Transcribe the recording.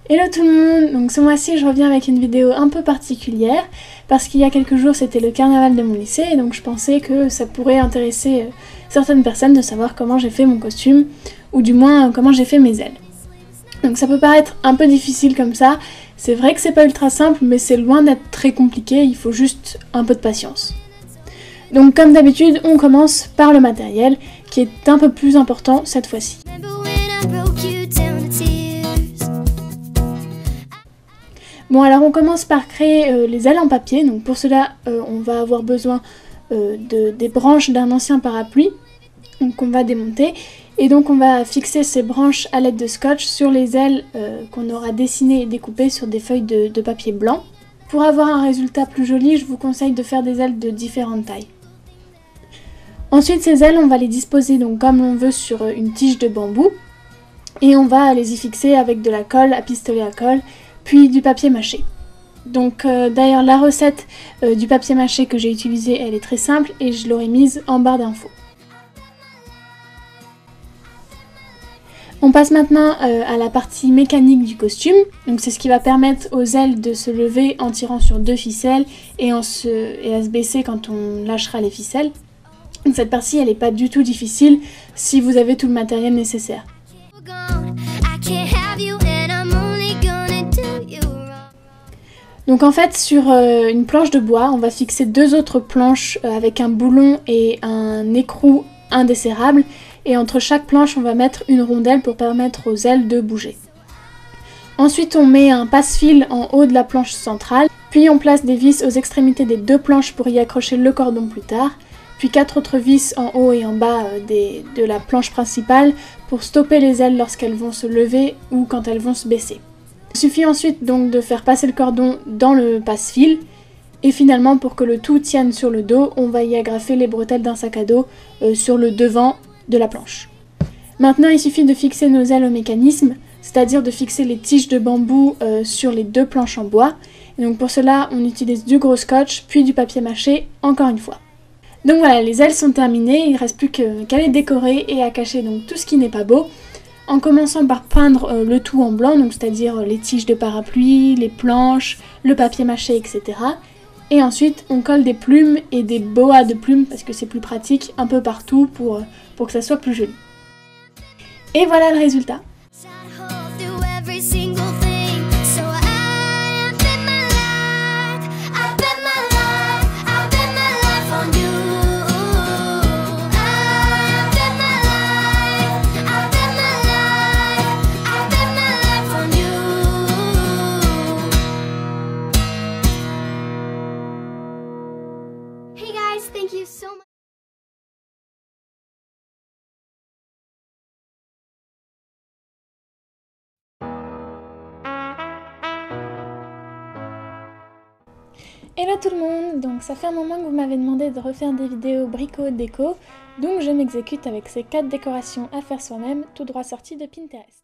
Hello tout le monde, donc ce mois-ci je reviens avec une vidéo un peu particulière parce qu'il y a quelques jours c'était le carnaval de mon lycée et donc je pensais que ça pourrait intéresser certaines personnes de savoir comment j'ai fait mon costume ou du moins comment j'ai fait mes ailes. Donc ça peut paraître un peu difficile comme ça, c'est vrai que c'est pas ultra simple mais c'est loin d'être très compliqué, il faut juste un peu de patience. Donc comme d'habitude on commence par le matériel qui est un peu plus important cette fois-ci. Bon alors on commence par créer les ailes en papier, donc pour cela on va avoir besoin des branches d'un ancien parapluie qu'on va démonter et donc on va fixer ces branches à l'aide de scotch sur les ailes qu'on aura dessinées et découpées sur des feuilles de papier blanc. Pour avoir un résultat plus joli, je vous conseille de faire des ailes de différentes tailles. Ensuite ces ailes on va les disposer donc comme on veut sur une tige de bambou et on va les y fixer avec de la colle à pistolet à colle puis du papier mâché. Donc d'ailleurs la recette du papier mâché que j'ai utilisé elle est très simple et je l'aurai mise en barre d'infos. On passe maintenant à la partie mécanique du costume, donc c'est ce qui va permettre aux ailes de se lever en tirant sur deux ficelles et à se baisser quand on lâchera les ficelles. Donc cette partie elle n'est pas du tout difficile si vous avez tout le matériel nécessaire. Donc en fait sur une planche de bois, on va fixer deux autres planches avec un boulon et un écrou indesserrable et entre chaque planche on va mettre une rondelle pour permettre aux ailes de bouger. Ensuite on met un passe-fil en haut de la planche centrale, puis on place des vis aux extrémités des deux planches pour y accrocher le cordon plus tard, puis 4 autres vis en haut et en bas de la planche principale pour stopper les ailes lorsqu'elles vont se lever ou quand elles vont se baisser. Il suffit ensuite donc de faire passer le cordon dans le passe-fil et finalement pour que le tout tienne sur le dos, on va y agrafer les bretelles d'un sac à dos sur le devant de la planche. Maintenant il suffit de fixer nos ailes au mécanisme, c'est-à-dire de fixer les tiges de bambou sur les deux planches en bois. Et donc pour cela on utilise du gros scotch puis du papier mâché encore une fois. Donc voilà, les ailes sont terminées, il ne reste plus qu'à les décorer et à cacher donc tout ce qui n'est pas beau. En commençant par peindre le tout en blanc, donc c'est-à-dire les tiges de parapluie, les planches, le papier mâché, etc. Et ensuite on colle des plumes et des boas de plumes parce que c'est plus pratique un peu partout pour que ça soit plus joli. Et voilà le résultat. Thank you so much. Hello tout le monde, donc ça fait un moment que vous m'avez demandé de refaire des vidéos brico déco, donc je m'exécute avec ces 4 décorations à faire soi-même, tout droit sorties de Pinterest.